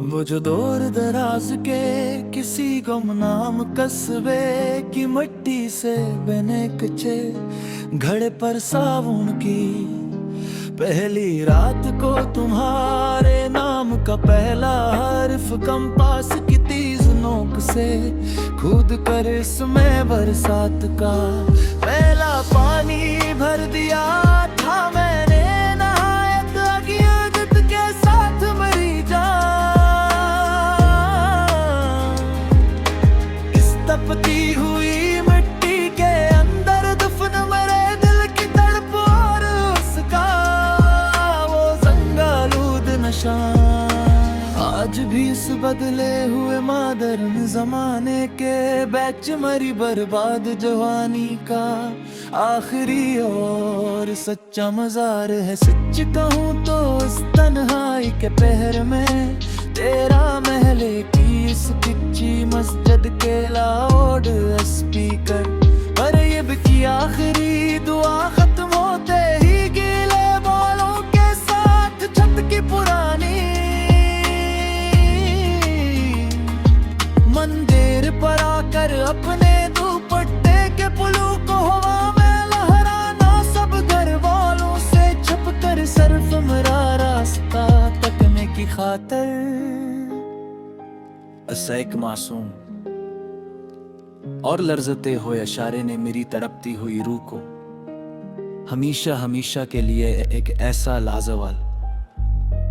वो जो दूर दराज के किसी गुमनाम कस्बे की मिट्टी से बने कच्चे घड़े पर सावन की पहली रात को तुम्हारे नाम का पहला हर्फ कंपास की तेज नोक से खुद कर इसमें बरसात का पहला पानी भर दिया था मैंने नहायत अज्ञात के साथ मरी जान। इस तपती हुई मिट्टी के अंदर दफन मेरे दिल की तड़प और उसका वो जंगालूद नशा आज भी इस बदले हुए मॉडर्न जमाने के बैच मरी बर्बाद जवानी का आखिरी और सच्चा मजार है। सच कहूँ तो इस तन्हाई के पहर में तेरा महले की इस कच्ची मस्जिद के लाउड स्पीकर पर ये भी की आखिरी दुआ खत्म होते ही गीले बालों के साथ छत की पुरानी मंदिर पर आकर अपने दुपट्टे के पुलू को हवा में लहराना सब घर वालों से छुप कर सिर्फ मेरा रास्ता तकने की खातिर। एक मासूम और लर्जते हुए इशारे ने मेरी तड़पती हुई रूह को हमेशा हमेशा के लिए एक ऐसा लाजवाल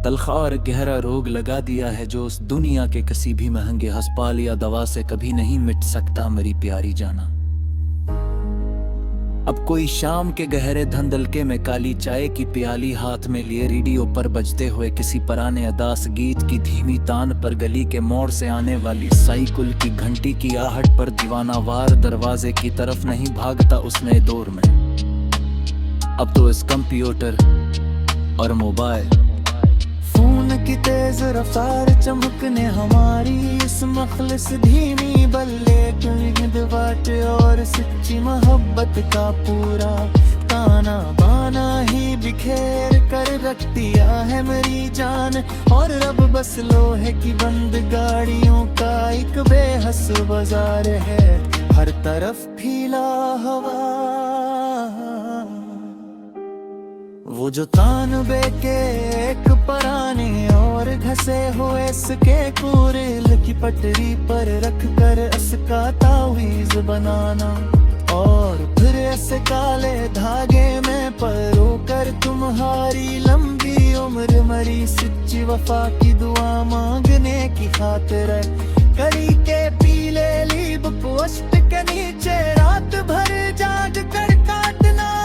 तलखा और गहरा रोग लगा दिया है जो उस दुनिया के किसी भी महंगे अस्पताल या दवा से कभी नहीं मिट सकता। मेरी प्यारी जाना, अब कोई शाम के गहरे धंधलके में काली चाय की प्याली हाथ में लिए रेडियो पर बजते हुए किसी पुराने अदास गीत की धीमी तान पर गली के मोड़ से आने वाली साइकिल की घंटी की आहट पर दीवानावार दरवाजे की तरफ नहीं भागता उस नए दौर में। अब तो इस कंप्यूटर और मोबाइल फोन की तेज रफ्तार चमकने हमारी इस मखलिस धीमी बल्ले बाट और सच्ची मोहब्बत का पूरा ताना बाना ही बिखेर कर रख दिया है मेरी जान। और अब बस लोहे की बंद गाड़ियों का एक बेहस बाजार है, हर तरफ फीला हवा वो जो तानबे के एक पुराने और घसे हुए इसके कुरिल की पटरी पर रख कर इसका तावीज बनाना और फिर ऐसे काले धागे में परो कर तुम्हारी लंबी उम्र मरी सच्ची वफा की दुआ मांगने की खातिर कली के पीले लीब पोस्ट के नीचे रात भर जाग कर काटना।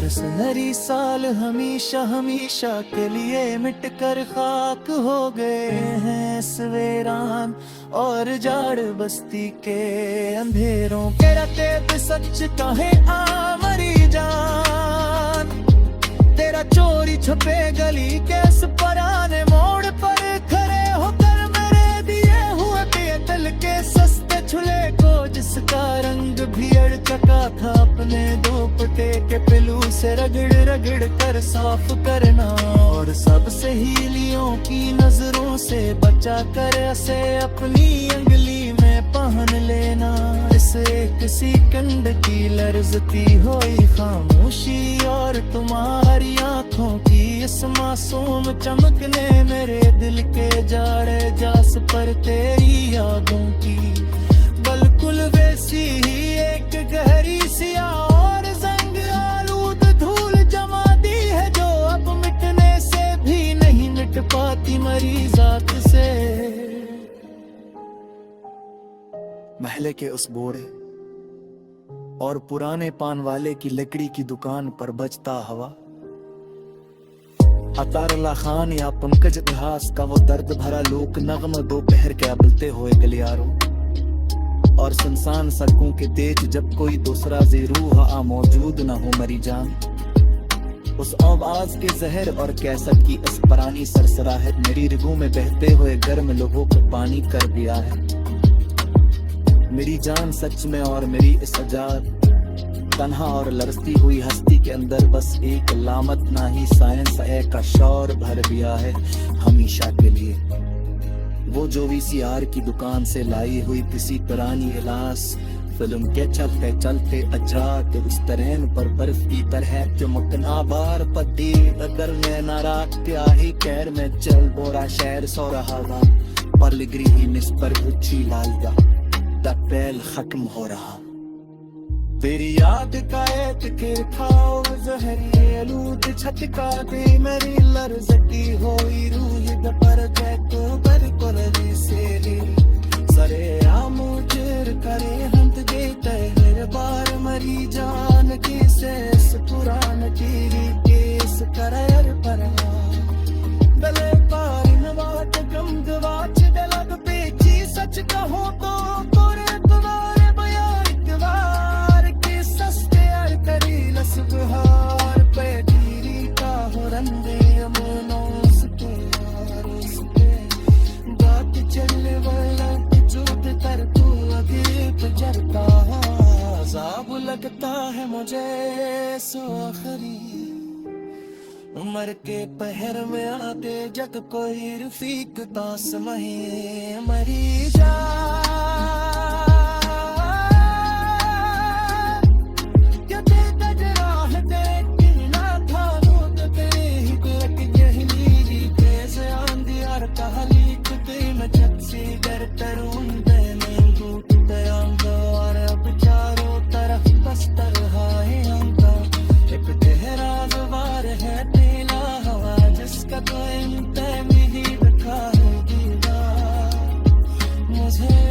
सुनहरी साल हमेशा हमेशा के लिए मिट कर खाक हो गए हैं इस वीरान और जाड़ बस्ती के अंधेरों के रातें सच कहे आ मरी जान। तेरा चोरी छुपे गली के इस पुराने मोड़ पर खड़े होकर मेरे दिए हुए पीतल के सस्ते छुले को जिसका रंग भी अड़ चका था अपने दुपट्टे के पिलू से रगड़ रगड़ कर साफ करना और सब सहेलियों की नजरों से बचा कर इसे अपनी अंगली में पहन लेना। इसे किसी कंड की लर्जती हुई खामोशी और तुम्हारी आंखों की इस मासूम चमकने मेरे दिल के जाड़े जास पर तेरी यादों की बिल्कुल वैसी ही एक गहरी सिया और जंग आलूद धूल जमा दी है जो अब मिटने से भी नहीं मिट पाती मरी जात से। महले के उस बोरे और पुराने पान वाले की लकड़ी की दुकान पर बजता हवा अतारुल्लाह खान या पंकज घास का वो दर्द भरा लोक नगम दोपहर के अबलते हुए गलियारों और सुनसान सड़कों के तेज जब कोई दूसरा ज़रूह मौजूद न हो मरी जान। उस आवाज के जहर और कैसट की इस पुरानी सरसराहट मेरी रिगों में बहते हुए गर्म लोगों को पानी कर दिया है। मेरी जान सच में और मेरी इस आजाद तन्हा और लरसती हुई हस्ती के अंदर बस एक लामत नाही साइंस का शौर भर दिया है हमेशा के लिए। वो जो वीसीआर की दुकान से लाई हुई किसी पुरानी इलास फिल्म के चलते चलते अचाक उस तरह पर बर्फ की तरह चमकना बार पति अगर मैं नाराज क्या ही कैर में चल बोरा शहर सो रहा था पर लिगरी ही मिस पर गुच्छी लाल का अप्रैल खत्म हो रहा। तेरी याद का एतकिर खाओ जहरी आलूद छटका दे मेरी लर्जती होई रूह पर को बर कोलरी सेरी सरे आमुजर करे हंत देते हर बार मरी जान की सेस पुरान टीरी केस कर परवा गले पार नवाट गम गवाच दलग पेची सच कहो तो तोरे तुम्हारे बयार के सस्ते अर करी लस बुहार पे टीरी का हो रंदे अमनोस के बात चलने वाला जुद कर तू अगे जरता साब लगता है मुझे सो आखिरी उम्र के पहर में आते जग कोई रफीक दास मही मरी जा मुझे